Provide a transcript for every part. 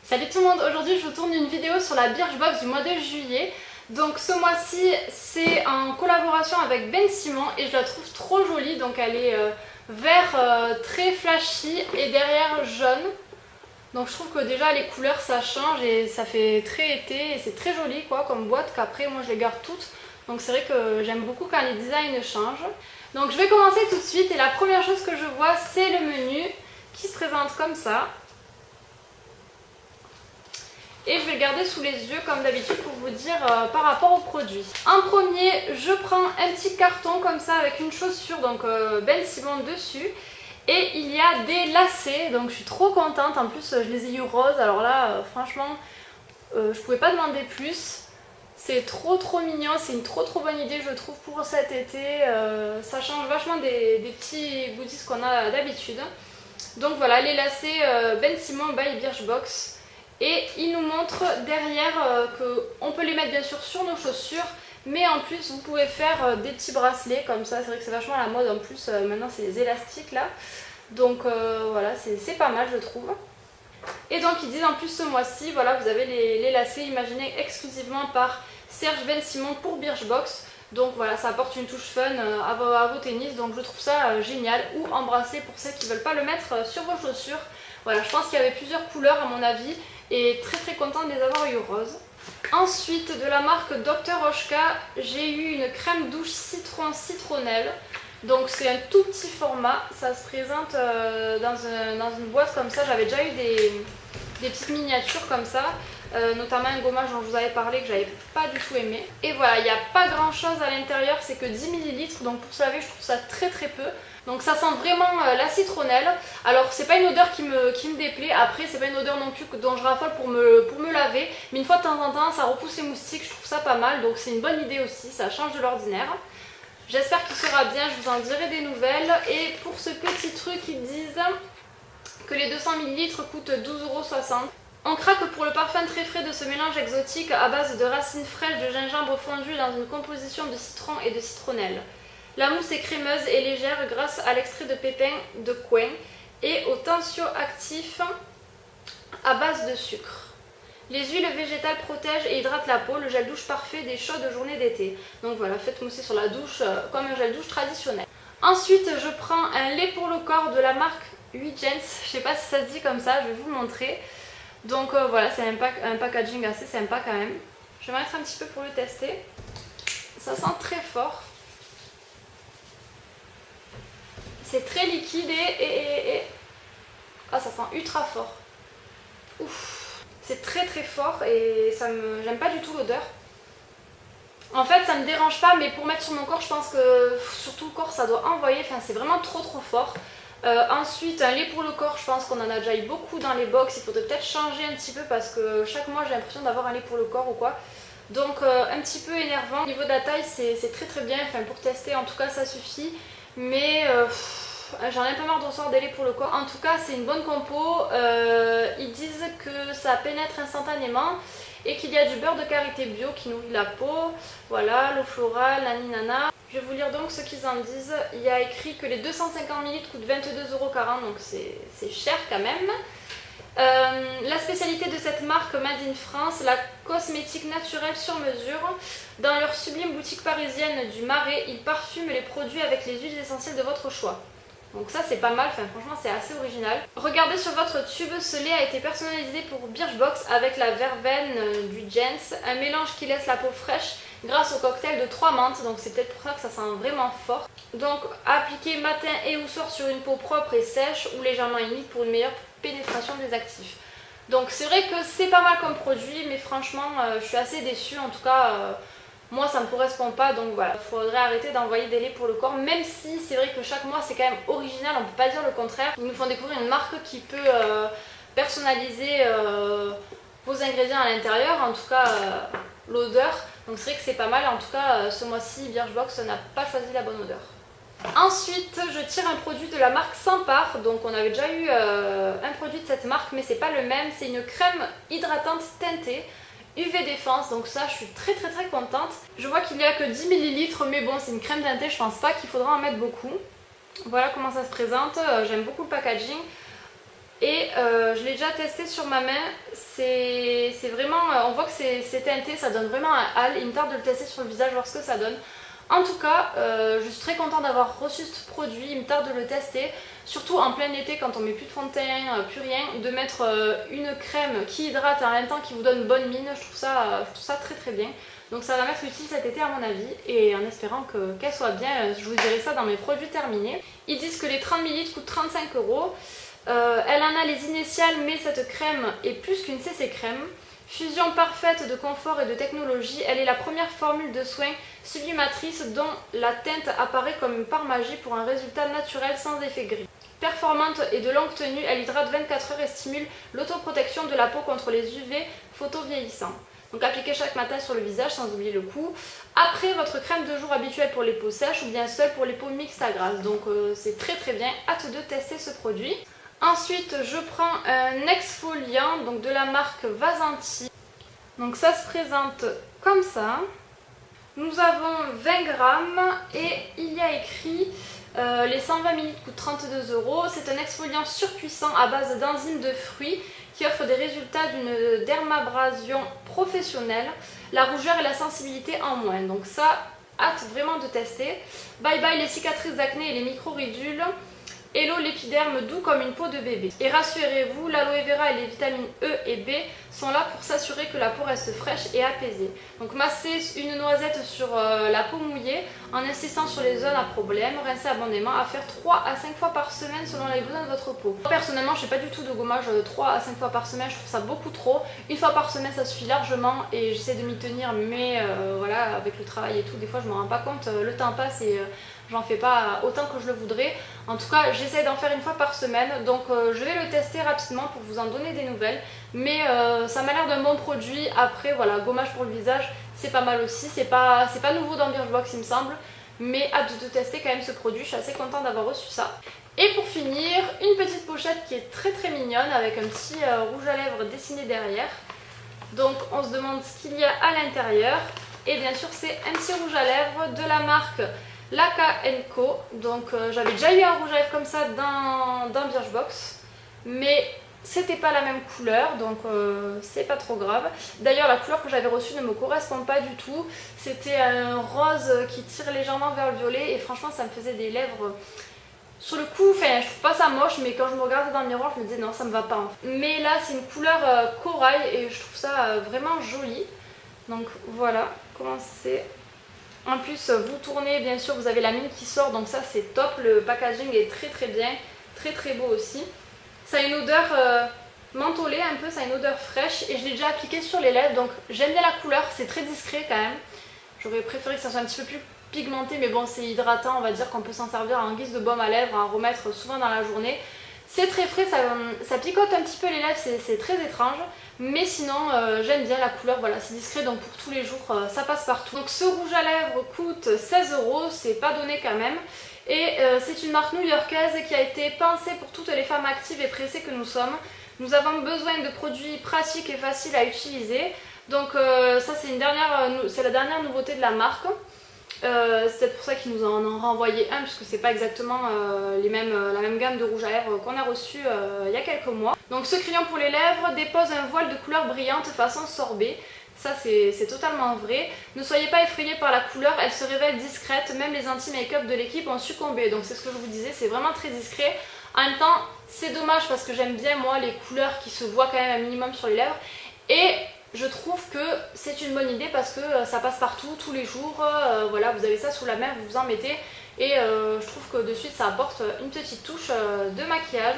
Salut tout le monde, aujourd'hui je vous tourne une vidéo sur la Birchbox du mois de juillet. Donc ce mois-ci c'est en collaboration avec Ben Simon et je la trouve trop jolie. Donc elle est vert très flashy et derrière jaune. Donc je trouve que déjà les couleurs ça change et ça fait très été et c'est très joli quoi comme boîte qu'après moi je les garde toutes. Donc c'est vrai que j'aime beaucoup quand les designs changent. Donc je vais commencer tout de suite et la première chose que je vois c'est le menu qui se présente comme ça. Et je vais le garder sous les yeux comme d'habitude pour vous dire par rapport aux produits. En premier, je prends un petit carton comme ça avec une chaussure, donc Ben Simon dessus. Et il y a des lacets, donc je suis trop contente. En plus, je les ai eu roses, alors là, franchement, je pouvais pas demander plus. C'est trop mignon, c'est une trop bonne idée je trouve pour cet été. Ça change vachement des petits goodies qu'on a d'habitude. Donc voilà, les lacets Ben Simon by Birchbox. Et il nous montre derrière qu'on peut les mettre bien sûr sur nos chaussures, mais en plus vous pouvez faire des petits bracelets comme ça. C'est vrai que c'est vachement à la mode en plus, maintenant c'est les élastiques là. Donc voilà, c'est pas mal je trouve. Et donc ils disent en plus ce mois-ci, voilà, vous avez les lacets imaginés exclusivement par Serge Ben Simon pour Birchbox. Donc voilà, ça apporte une touche fun à vos tennis, donc je trouve ça génial. Ou en bracelet pour ceux qui ne veulent pas le mettre sur vos chaussures. Voilà, je pense qu'il y avait plusieurs couleurs à mon avis et très contente de les avoir eu roses. Ensuite de la marque Dr Oshka, j'ai eu une crème douche citron citronnelle. Donc c'est un tout petit format, ça se présente dans une boîte comme ça. J'avais déjà eu des petites miniatures comme ça. Notamment un gommage dont je vous avais parlé que j'avais pas du tout aimé. Et voilà, il n'y a pas grand chose à l'intérieur, c'est que 10 ml, donc pour se laver je trouve ça très peu. Donc ça sent vraiment la citronnelle. Alors c'est pas une odeur qui me déplaît, après c'est pas une odeur non plus dont je raffole pour me laver. Mais une fois de temps en temps ça repousse les moustiques, je trouve ça pas mal, donc c'est une bonne idée aussi, ça change de l'ordinaire. J'espère qu'il sera bien, je vous en dirai des nouvelles. Et pour ce petit truc ils disent que les 200 ml coûtent 12,60 €. On craque pour le parfum très frais de ce mélange exotique à base de racines fraîches de gingembre fondu dans une composition de citron et de citronnelle. La mousse est crémeuse et légère grâce à l'extrait de pépins de coin et au tensioactif à base de sucre. Les huiles végétales protègent et hydratent la peau, le gel douche parfait des chaudes journées d'été. Donc voilà, faites mousser sur la douche comme un gel douche traditionnel. Ensuite, je prends un lait pour le corps de la marque Huygens. Je sais pas si ça se dit comme ça, je vais vous montrer. Donc voilà, c'est un packaging assez sympa quand même. Je vais mettre un petit peu pour le tester. Ça sent très fort. C'est très liquide et... Ah, ça sent ultra fort. Ouf. C'est très fort et j'aime pas du tout l'odeur. En fait, ça me dérange pas, mais pour mettre sur mon corps, je pense que sur tout le corps, ça doit envoyer. Enfin, c'est vraiment trop fort. Ensuite, un lait pour le corps, je pense qu'on en a déjà eu beaucoup dans les box. Il faudrait peut-être changer un petit peu parce que chaque mois, j'ai l'impression d'avoir un lait pour le corps ou quoi. Donc, un petit peu énervant. Au niveau de la taille, c'est très bien. Enfin, pour tester, en tout cas, ça suffit. Mais j'en ai un peu marre de recevoir des laits pour le corps. En tout cas, c'est une bonne compo. Ils disent que ça pénètre instantanément et qu'il y a du beurre de karité bio qui nourrit la peau. Voilà, l'eau florale, naninana. Je vais vous lire donc ce qu'ils en disent. Il y a écrit que les 250 ml coûtent 22,40 €, donc c'est cher quand même. La spécialité de cette marque Made in France, la cosmétique naturelle sur mesure. Dans leur sublime boutique parisienne du Marais, ils parfument les produits avec les huiles essentielles de votre choix. Donc ça c'est pas mal, enfin, franchement c'est assez original. Regardez sur votre tube, ce lait a été personnalisé pour Birchbox avec la verveine du Jens, un mélange qui laisse la peau fraîche grâce au cocktail de 3 menthes, donc c'est peut-être pour ça que ça sent vraiment fort. Donc appliquez matin et ou soir sur une peau propre et sèche ou légèrement humide pour une meilleure pénétration des actifs. Donc c'est vrai que c'est pas mal comme produit, mais franchement je suis assez déçue, en tout cas moi ça me correspond pas, donc voilà, il faudrait arrêter d'envoyer des laits pour le corps, même si c'est vrai que chaque mois c'est quand même original, on peut pas dire le contraire. Ils nous font découvrir une marque qui peut personnaliser vos ingrédients à l'intérieur, en tout cas l'odeur, donc c'est vrai que c'est pas mal. En tout cas ce mois-ci Birchbox n'a pas choisi la bonne odeur. Ensuite, je tire un produit de la marque Sampar. Donc on avait déjà eu un produit de cette marque, mais c'est pas le même. C'est une crème hydratante teintée UV Défense, donc ça je suis très contente. Je vois qu'il n'y a que 10 ml, mais bon c'est une crème teintée, je pense pas qu'il faudra en mettre beaucoup. Voilà comment ça se présente, j'aime beaucoup le packaging. Et je l'ai déjà testé sur ma main, c'est vraiment, on voit que c'est teinté, ça donne vraiment un hâle. Il me tarde de le tester sur le visage, voir ce que ça donne. En tout cas, je suis très contente d'avoir reçu ce produit, il me tarde de le tester. Surtout en plein été quand on met plus de fond de teint, plus rien, de mettre une crème qui hydrate et en même temps qui vous donne bonne mine, je trouve ça très très bien. Donc ça va m'être utile cet été à mon avis, et en espérant qu'elle soit bien, je vous dirai ça dans mes produits terminés. Ils disent que les 30 ml coûtent 35 €. Elle en a les initiales, mais cette crème est plus qu'une CC crème. Fusion parfaite de confort et de technologie, elle est la première formule de soins sublimatrice dont la teinte apparaît comme par magie pour un résultat naturel sans effet gris. Performante et de longue tenue, elle hydrate 24 heures et stimule l'autoprotection de la peau contre les UV photovieillissants. Donc appliquez chaque matin sur le visage sans oublier le cou. Après votre crème de jour habituelle pour les peaux sèches ou bien seule pour les peaux mixtes à grasses. Donc c'est très très bien, hâte de tester ce produit. Ensuite je prends un exfoliant donc de la marque Vasanti. Donc ça se présente comme ça. Nous avons 20 grammes et il y a écrit les 120 ml coûtent 32 €. C'est un exfoliant surpuissant à base d'enzymes de fruits qui offre des résultats d'une dermabrasion professionnelle, la rougeur et la sensibilité en moins. Donc ça, hâte vraiment de tester. Bye bye les cicatrices d'acné et les micro-ridules. Hello l'épiderme doux comme une peau de bébé. Et rassurez-vous, l'aloe vera et les vitamines E et B sont là pour s'assurer que la peau reste fraîche et apaisée. Donc massez une noisette sur la peau mouillée en insistant sur les zones à problème, rincez abondamment, à faire 3 à 5 fois par semaine selon les besoins de votre peau. Personnellement, je ne fais pas du tout de gommage 3 à 5 fois par semaine, je trouve ça beaucoup trop. Une fois par semaine ça suffit largement et j'essaie de m'y tenir, mais voilà, avec le travail et tout, des fois je ne me rends pas compte, le temps passe et j'en fais pas autant que je le voudrais. En tout cas, j'essaie d'en faire une fois par semaine. Donc je vais le tester rapidement pour vous en donner des nouvelles. Mais ça m'a l'air d'un bon produit. Après, voilà, gommage pour le visage, c'est pas mal aussi. C'est pas nouveau dans Birchbox, il me semble. Mais hâte de tester quand même ce produit. Je suis assez contente d'avoir reçu ça. Et pour finir, une petite pochette qui est très très mignonne avec un petit rouge à lèvres dessiné derrière. Donc on se demande ce qu'il y a à l'intérieur. Et bien sûr, c'est un petit rouge à lèvres de la marque Laka & Co. Donc j'avais déjà eu un rouge à lèvres comme ça dans Birchbox, mais c'était pas la même couleur, donc c'est pas trop grave. D'ailleurs la couleur que j'avais reçue ne me correspond pas du tout. C'était un rose qui tire légèrement vers le violet et franchement ça me faisait des lèvres sur le coup. Enfin je trouve pas ça moche, mais quand je me regardais dans le miroir je me disais non ça me va pas en fait. Mais là c'est une couleur corail et je trouve ça vraiment joli. Donc voilà comment c'est. En plus vous tournez, bien sûr vous avez la mine qui sort, donc ça c'est top. Le packaging est très très bien, très très beau aussi. Ça a une odeur mentholée un peu, ça a une odeur fraîche et je l'ai déjà appliqué sur les lèvres, donc j'aime bien la couleur, c'est très discret quand même. J'aurais préféré que ça soit un petit peu plus pigmenté, mais bon c'est hydratant, on va dire qu'on peut s'en servir en guise de baume à lèvres, à remettre souvent dans la journée. C'est très frais, ça picote un petit peu les lèvres, c'est très étrange. Mais sinon j'aime bien la couleur, voilà c'est discret, donc pour tous les jours ça passe partout. Donc ce rouge à lèvres coûte 16 €, c'est pas donné quand même. Et c'est une marque new-yorkaise qui a été pensée pour toutes les femmes actives et pressées que nous sommes. Nous avons besoin de produits pratiques et faciles à utiliser. Donc ça c'est la dernière nouveauté de la marque. C'est peut-être pour ça qu'ils nous en ont renvoyé un, puisque c'est pas exactement la même gamme de rouge à lèvres qu'on a reçu il y a quelques mois. Donc ce crayon pour les lèvres dépose un voile de couleur brillante façon sorbet. Ça c'est totalement vrai. Ne soyez pas effrayés par la couleur, elle se révèle discrète, même les anti-make-up de l'équipe ont succombé. Donc c'est ce que je vous disais, c'est vraiment très discret. En même temps c'est dommage parce que j'aime bien moi les couleurs qui se voient quand même un minimum sur les lèvres. Et je trouve que c'est une bonne idée parce que ça passe partout, tous les jours, voilà, vous avez ça sous la main, vous vous en mettez et je trouve que de suite ça apporte une petite touche de maquillage.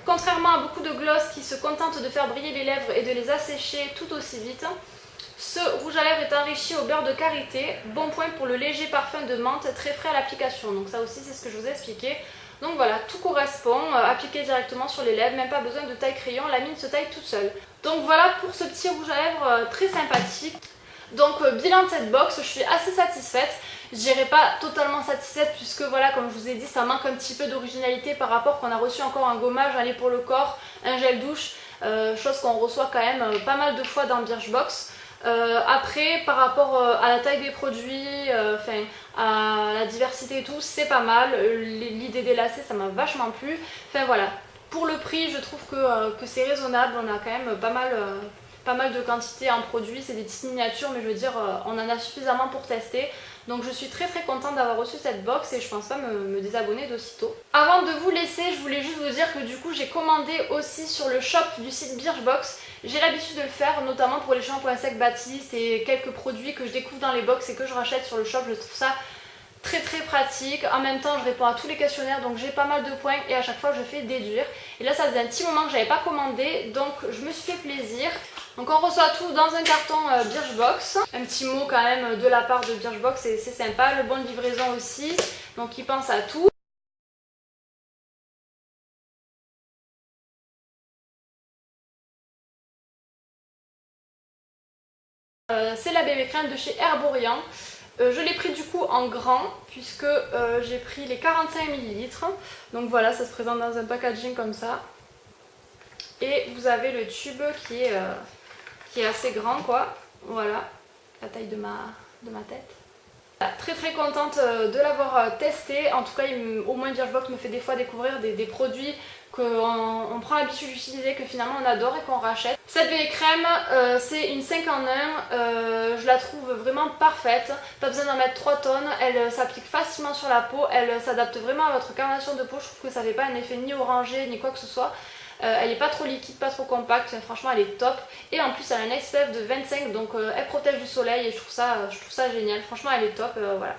Contrairement à beaucoup de gloss qui se contentent de faire briller les lèvres et de les assécher tout aussi vite, ce rouge à lèvres est enrichi au beurre de karité, bon point pour le léger parfum de menthe très frais à l'application, donc ça aussi c'est ce que je vous ai expliqué. Donc voilà, tout correspond, appliqué directement sur les lèvres, même pas besoin de taille crayon, la mine se taille toute seule. Donc voilà pour ce petit rouge à lèvres très sympathique. Donc bilan de cette box, je suis assez satisfaite. Je dirais pas totalement satisfaite puisque voilà, comme je vous ai dit, ça manque un petit peu d'originalité par rapport qu'on a reçu encore un gommage, un lait pour le corps, un gel douche, chose qu'on reçoit quand même pas mal de fois dans Birchbox. Après par rapport à la taille des produits, à la diversité et tout, c'est pas mal. L'idée des lacets ça m'a vachement plu. Enfin voilà, Pour le prix, je trouve que c'est raisonnable. On a quand même pas mal de quantité en produits. C'est des petites miniatures, mais je veux dire, on en a suffisamment pour tester. Donc je suis très contente d'avoir reçu cette box et je pense pas me désabonner d'aussitôt. Avant de vous laisser, je voulais juste vous dire que du coup j'ai commandé aussi sur le shop du site Birchbox. J'ai l'habitude de le faire, notamment pour les shampoings secs Baptiste et quelques produits que je découvre dans les box et que je rachète sur le shop. Je trouve ça très pratique. En même temps je réponds à tous les questionnaires, donc j'ai pas mal de points et à chaque fois je fais déduire. Et là ça faisait un petit moment que j'avais pas commandé, donc je me suis fait plaisir. Donc on reçoit tout dans un carton Birchbox. Un petit mot quand même de la part de Birchbox, c'est sympa. Le bon de livraison aussi, donc ils pensent à tout. C'est la bébé crème de chez Herborian. Je l'ai pris du coup en grand puisque j'ai pris les 45 ml. Donc voilà, ça se présente dans un packaging comme ça. Et vous avez le tube qui est assez grand quoi. Voilà, la taille de ma tête. Très contente de l'avoir testé. En tout cas, au moins Birchbox me fait des fois découvrir des produits qu'on prend l'habitude d'utiliser, que finalement on adore et qu'on rachète. Cette bébé crème, c'est une 5 en 1, je la trouve vraiment parfaite. Pas besoin d'en mettre 3 tonnes, elle s'applique facilement sur la peau, elle s'adapte vraiment à votre carnation de peau. Je trouve que ça fait pas un effet ni orangé ni quoi que ce soit. Elle n'est pas trop liquide, pas trop compacte, franchement elle est top. Et en plus elle a un SPF de 25, donc elle protège du soleil et je trouve ça génial. Franchement elle est top, voilà.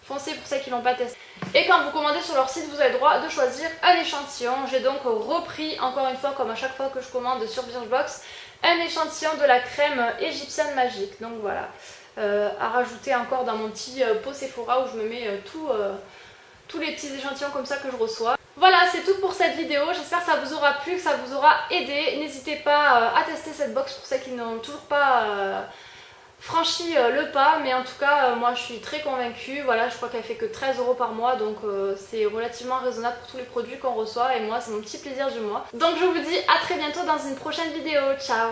Foncez pour ceux qui l'ont pas testé. Et quand vous commandez sur leur site, vous avez le droit de choisir un échantillon. J'ai donc repris, encore une fois, comme à chaque fois que je commande sur Birchbox, un échantillon de la crème égyptienne magique. Donc voilà, à rajouter encore dans mon petit pot Sephora où je me mets tous les petits échantillons comme ça que je reçois. Voilà, c'est tout pour cette vidéo. J'espère que ça vous aura plu, que ça vous aura aidé. N'hésitez pas à tester cette box pour ceux qui n'ont toujours pas franchi le pas, mais en tout cas moi je suis très convaincue. Voilà, je crois qu'elle fait que 13 € par mois, donc c'est relativement raisonnable pour tous les produits qu'on reçoit et moi c'est mon petit plaisir du mois. Donc je vous dis à très bientôt dans une prochaine vidéo. Ciao!